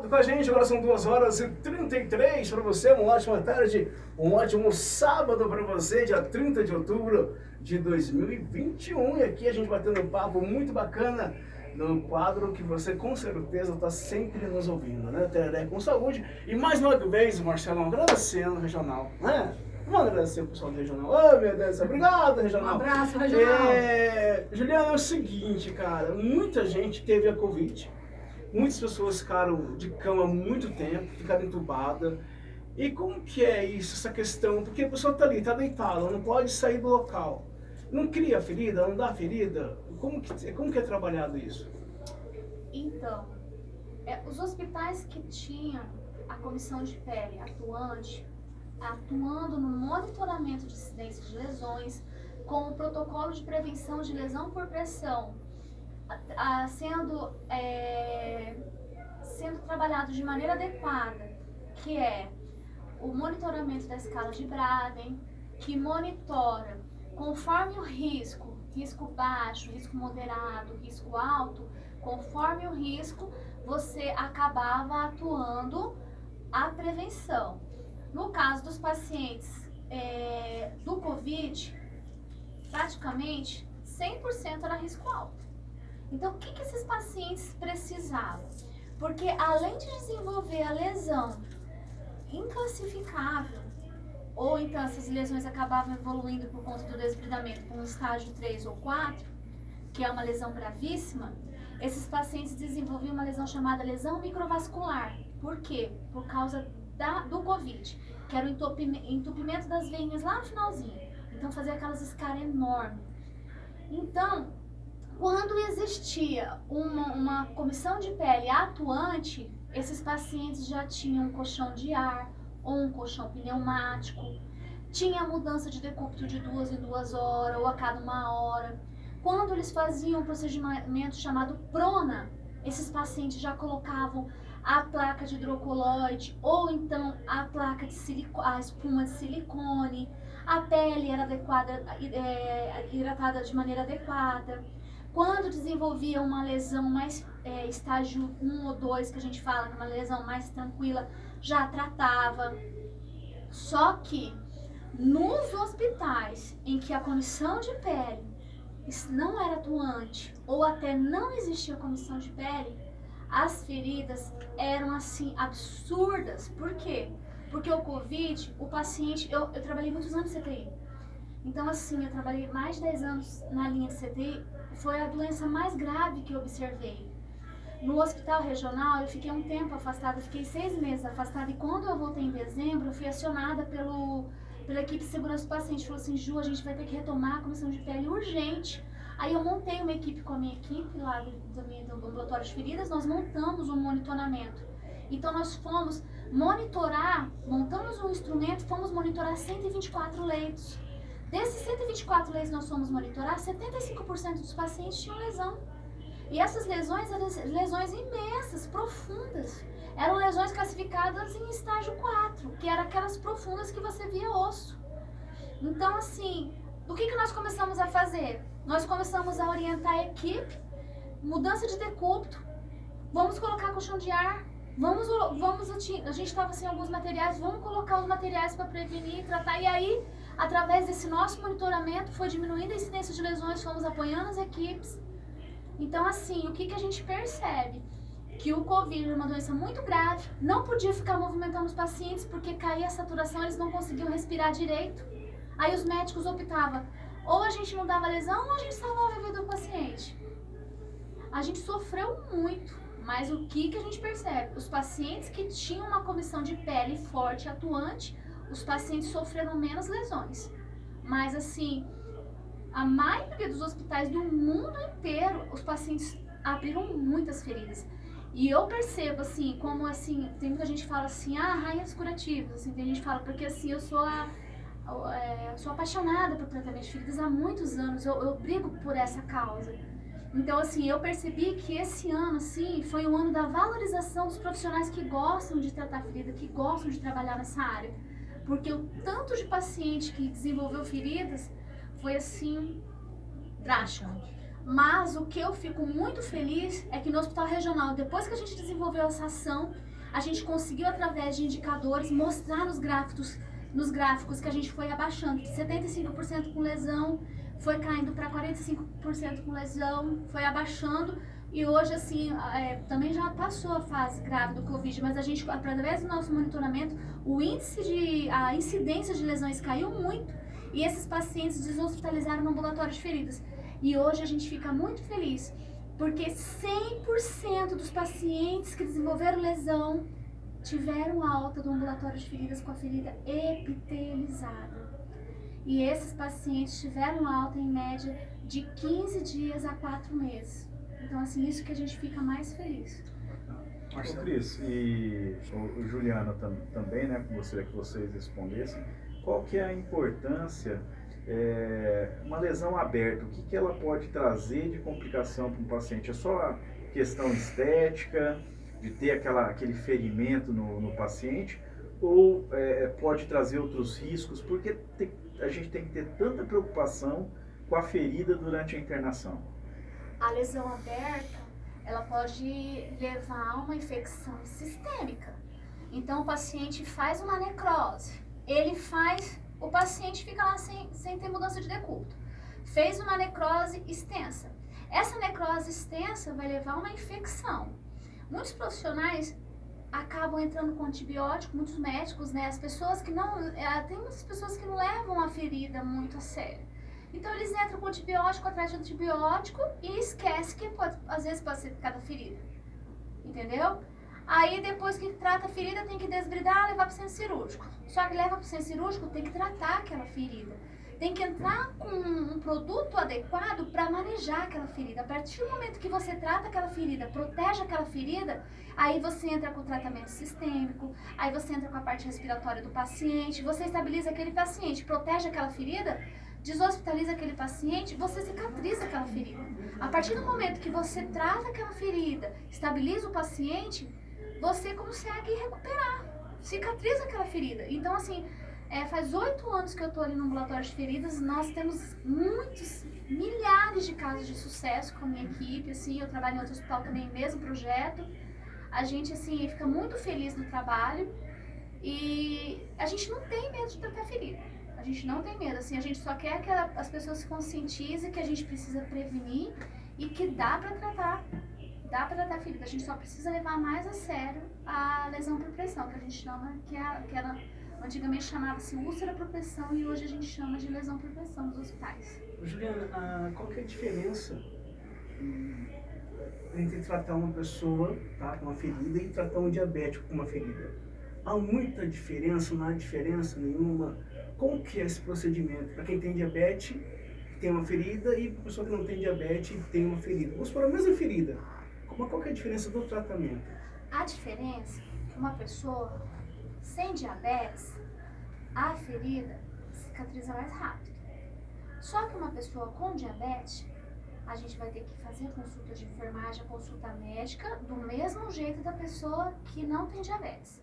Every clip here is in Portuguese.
ligado com a gente, agora são 2h33 para você, uma ótima tarde, um ótimo sábado para você, dia 30 de outubro de 2021. E aqui a gente batendo um papo muito bacana no quadro que você com certeza está sempre nos ouvindo, né? Tereré com Saúde. E mais uma vez, Marcelão, agradecendo o Regional, né? Vamos agradecer o pessoal do Regional. Oh, meu Deus, obrigado, Regional. Um abraço, Regional. Juliana, é o seguinte, cara, muita gente teve a Covid. Muitas pessoas ficaram de cama há muito tempo, ficaram entubadas. E como que é isso, essa questão? Porque a pessoa está ali, está deitada, não pode sair do local. Não cria ferida, não dá ferida? Como que é trabalhado isso? Então, os hospitais que tinham a comissão de pele atuando no monitoramento de incidência de lesões, com o protocolo de prevenção de lesão por pressão, sendo trabalhado de maneira adequada, que é o monitoramento da escala de Braden, que monitora conforme o risco baixo, risco moderado, risco alto, conforme o risco, você acabava atuando a prevenção. No caso dos pacientes do Covid, praticamente 100% era risco alto. Então, o que esses pacientes precisavam? Porque além de desenvolver a lesão inclassificável, ou então essas lesões acabavam evoluindo por conta do desbridamento para um estágio 3 ou 4, que é uma lesão gravíssima, esses pacientes desenvolviam uma lesão chamada lesão microvascular. Por quê? Por causa do Covid, que era o entupimento das veias lá no finalzinho. Então fazia aquelas escaras enormes. Então, quando existia uma comissão de pele atuante, esses pacientes já tinham um colchão de ar ou um colchão pneumático, tinha mudança de decúbito de 2 em 2 horas ou a cada 1 hora. Quando eles faziam um procedimento chamado prona, esses pacientes já colocavam a placa de hidrocoloide ou então a placa de a espuma de silicone, a pele era hidratada de maneira adequada. Quando desenvolvia uma lesão mais estágio 1 ou 2, que a gente fala que é uma lesão mais tranquila, já tratava. Só que nos hospitais em que a comissão de pele não era atuante ou até não existia comissão de pele, as feridas eram assim absurdas. Por quê? Porque o Covid, o paciente, eu trabalhei muitos anos em CTI. Então assim, eu trabalhei mais de 10 anos na linha de CTI, foi a doença mais grave que eu observei. No hospital regional, eu fiquei um tempo afastada, fiquei 6 meses afastada, e quando eu voltei em dezembro, eu fui acionada pela equipe de segurança do paciente. Falou assim: Ju, a gente vai ter que retomar a comissão de pele urgente. Aí eu montei uma equipe com a minha equipe lá do ambulatório de feridas, nós montamos um monitoramento. Então nós fomos monitorar, montamos um instrumento, fomos monitorar 124 leitos. Desses 124 leitos nós fomos monitorar, 75% dos pacientes tinham lesão. E essas lesões eram lesões imensas, profundas. Eram lesões classificadas em estágio 4, que eram aquelas profundas que você via osso. Então assim, o que nós começamos a fazer? Nós começamos a orientar a equipe, mudança de decúbito, vamos colocar colchão de ar, a gente estava sem alguns materiais, vamos colocar os materiais para prevenir e tratar. E aí, através desse nosso monitoramento, foi diminuindo a incidência de lesões, fomos apoiando as equipes. Então assim, o que a gente percebe? Que o Covid é uma doença muito grave, não podia ficar movimentando os pacientes porque caía a saturação, eles não conseguiam respirar direito. Aí os médicos optavam, ou a gente não dava lesão ou a gente salvava a vida do paciente. A gente sofreu muito, mas o que a gente percebe? Os pacientes que tinham uma comissão de pele forte e atuante, os pacientes sofreram menos lesões. Mas assim, a maioria dos hospitais do mundo inteiro, os pacientes abriram muitas feridas. E eu percebo assim, como assim, tem muita gente que fala assim, rainhas curativas, assim, tem gente que fala, porque assim, eu sou apaixonada por tratamento de feridas há muitos anos, eu brigo por essa causa. Então assim, eu percebi que esse ano assim, foi um ano da valorização dos profissionais que gostam de tratar ferida, que gostam de trabalhar nessa área. Porque o tanto de paciente que desenvolveu feridas foi assim, drástico. Mas o que eu fico muito feliz é que no hospital regional, depois que a gente desenvolveu essa ação, A gente conseguiu, através de indicadores, mostrar nos gráficos que a gente foi abaixando. De 75% com lesão, foi caindo para 45% com lesão, foi abaixando. E hoje, assim, também já passou a fase grave do Covid, mas a gente, através do nosso monitoramento, a incidência de lesões caiu muito e esses pacientes deshospitalizaram no ambulatório de feridas. E hoje a gente fica muito feliz, porque 100% dos pacientes que desenvolveram lesão tiveram alta do ambulatório de feridas com a ferida epitelizada. E esses pacientes tiveram alta em média de 15 dias a 4 meses. Então, assim, isso que a gente fica mais feliz. Ô, Cris, e o Juliana também, né, gostaria que vocês respondessem, qual que é a importância, uma lesão aberta, o que ela pode trazer de complicação para um paciente? É só a questão estética, de ter aquele ferimento no paciente, ou pode trazer outros riscos? Porque a gente tem que ter tanta preocupação com a ferida durante a internação? A lesão aberta, ela pode levar a uma infecção sistêmica. Então, o paciente faz uma necrose, o paciente fica lá sem ter mudança de decúbito. Fez uma necrose extensa. Essa necrose extensa vai levar a uma infecção. Muitos profissionais acabam entrando com antibiótico, muitos médicos, né? Tem muitas pessoas que não levam a ferida muito a sério. Então eles entram com antibiótico atrás de antibiótico e esquece que às vezes pode ser cada ferida. Entendeu? Aí depois que trata a ferida tem que desbridar e levar para o centro cirúrgico. Só que leva para o centro cirúrgico, tem que tratar aquela ferida. Tem que entrar com um produto adequado para manejar aquela ferida. A partir do momento que você trata aquela ferida, protege aquela ferida, aí você entra com o tratamento sistêmico, aí você entra com a parte respiratória do paciente, você estabiliza aquele paciente, protege aquela ferida, deshospitaliza aquele paciente, você cicatriza aquela ferida. A partir do momento que você trata aquela ferida, estabiliza o paciente, você consegue recuperar, cicatriza aquela ferida. Então, assim, faz 8 anos que eu tô ali no ambulatório de feridas, nós temos milhares de casos de sucesso com a minha equipe, assim, eu trabalho em outro hospital também, mesmo projeto. A gente, assim, fica muito feliz no trabalho e a gente não tem medo de tratar ferida. A gente não tem medo, assim, a gente só quer que as pessoas se conscientizem que a gente precisa prevenir e que dá pra tratar a ferida. A gente só precisa levar mais a sério a lesão por pressão, que a gente chama, que era antigamente chamava-se úlcera por pressão e hoje a gente chama de lesão por pressão nos hospitais. Juliana, qual que é a diferença entre tratar uma pessoa, tá, com uma ferida e tratar um diabético com uma ferida? Há muita diferença, não há diferença nenhuma? Como que é esse procedimento? Para quem tem diabetes, tem uma ferida, e para a pessoa que não tem diabetes, tem uma ferida. Vamos supor a mesma ferida. Qual que é a diferença do tratamento? A diferença é que uma pessoa sem diabetes, a ferida cicatriza mais rápido. Só que uma pessoa com diabetes, a gente vai ter que fazer consulta de enfermagem, consulta médica, do mesmo jeito da pessoa que não tem diabetes.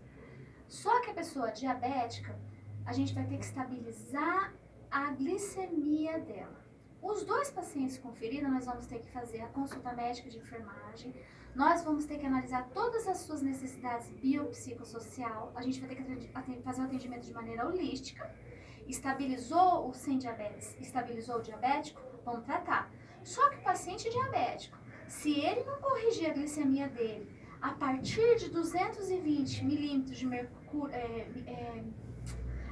Só que a pessoa diabética, a gente vai ter que estabilizar a glicemia dela. Os 2 pacientes com ferida, nós vamos ter que fazer a consulta médica de enfermagem, nós vamos ter que analisar todas as suas necessidades biopsicossocial, a gente vai ter que fazer o atendimento de maneira holística. Estabilizou o sem diabetes, estabilizou o diabético, vamos tratar. Só que o paciente diabético, se ele não corrigir a glicemia dele a partir de 220 milímetros de mercúrio,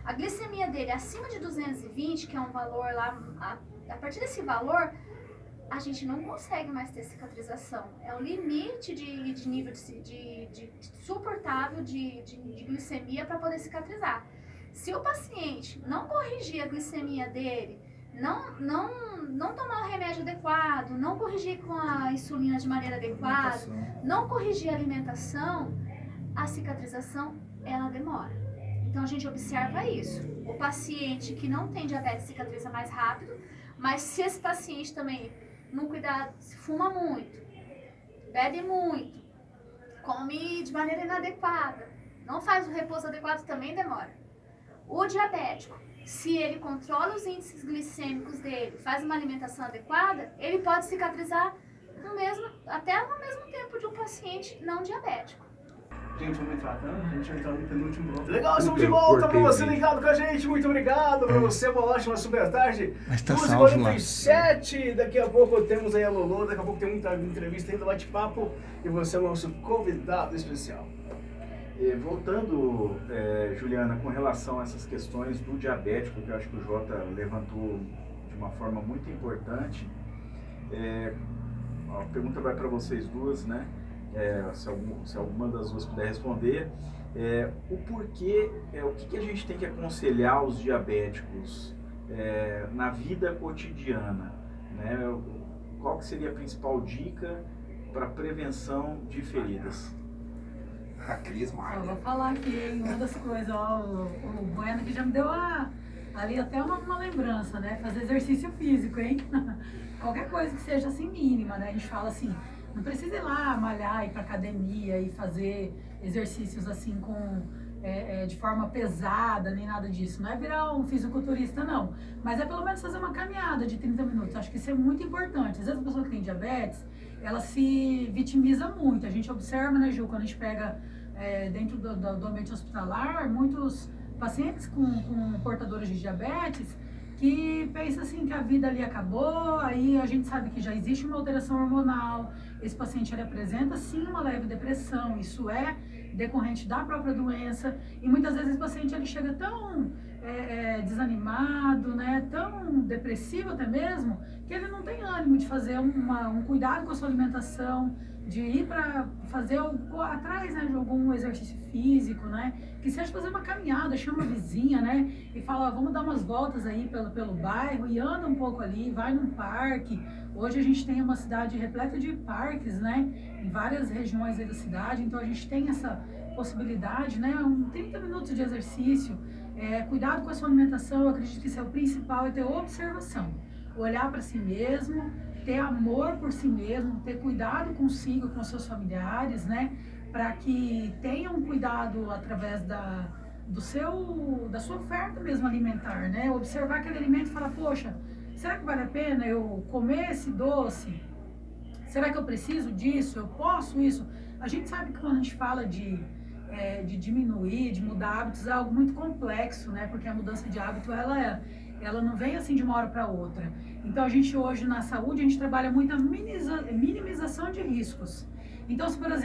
a glicemia dele acima de 220, que é um valor lá, a partir desse valor, a gente não consegue mais ter cicatrização. É o limite de nível de suportável de glicemia para poder cicatrizar. Se o paciente não corrigir a glicemia dele, não tomar o remédio adequado, não corrigir com a insulina de maneira adequada, não corrigir a alimentação, a cicatrização, ela demora. Então a gente observa isso. O paciente que não tem diabetes cicatriza mais rápido, mas se esse paciente também não cuidar, se fuma muito, bebe muito, come de maneira inadequada, não faz o repouso adequado, também demora. O diabético, se ele controla os índices glicêmicos dele, faz uma alimentação adequada, ele pode cicatrizar até no mesmo tempo de um paciente não diabético. Gente, vamos entrar tratando, a gente vai entrar no penúltimo bloco. Legal, estamos de volta pra você ligado com a gente. Muito obrigado pra você, uma ótima super tarde. Mas tá salvo lá. 12h47, daqui a pouco temos aí a Lolo, daqui a pouco tem muita entrevista ainda, bate-papo, e você é o nosso convidado especial. Voltando, Juliana, com relação a essas questões do diabético, que eu acho que o Jota levantou de uma forma muito importante, a pergunta vai para vocês duas, né? Se alguma das duas puder responder, o porquê, o que a gente tem que aconselhar os diabéticos na vida cotidiana, né? Qual que seria a principal dica para prevenção de feridas? A Cris Marques. Eu vou falar aqui, hein, uma das coisas, ó, o Bueno que já me deu ali até uma lembrança, né? Fazer exercício físico, hein? Qualquer coisa que seja assim mínima, né? A gente fala assim, não precisa ir lá malhar, ir pra academia e fazer exercícios assim de forma pesada, nem nada disso. Não é virar um fisiculturista, não. Mas é pelo menos fazer uma caminhada de 30 minutos. Acho que isso é muito importante. Às vezes a pessoa que tem diabetes, ela se vitimiza muito. A gente observa, né, Ju, quando a gente pega dentro do ambiente hospitalar, muitos pacientes com portadores de diabetes que pensam assim que a vida ali acabou, aí a gente sabe que já existe uma alteração hormonal, esse paciente ele apresenta sim uma leve depressão, isso é decorrente da própria doença, e muitas vezes esse paciente ele chega tão desanimado, né, tão depressivo até mesmo, que ele não tem ânimo de fazer um cuidado com a sua alimentação, de ir para fazer atrás, né, de algum exercício físico, né, que seja fazer uma caminhada, chama a vizinha, né, e fala, vamos dar umas voltas aí pelo bairro e anda um pouco ali, vai num parque. Hoje a gente tem uma cidade repleta de parques, né, em várias regiões aí da cidade, então a gente tem essa possibilidade, né, 30 minutos de exercício, cuidado com a sua alimentação, eu acredito que isso é o principal, é ter observação, olhar para si mesmo, ter amor por si mesmo, ter cuidado consigo, com seus familiares, né, para que tenham cuidado através da sua oferta mesmo alimentar, né, observar aquele alimento e falar, poxa, será que vale a pena eu comer esse doce? Será que eu preciso disso? Eu posso isso? A gente sabe que quando a gente fala de diminuir, de mudar hábitos, é algo muito complexo, né? Porque a mudança de hábito, ela não vem assim de uma hora para outra. Então, a gente hoje, na saúde, a gente trabalha muito a minimização de riscos. Então, se, por exemplo,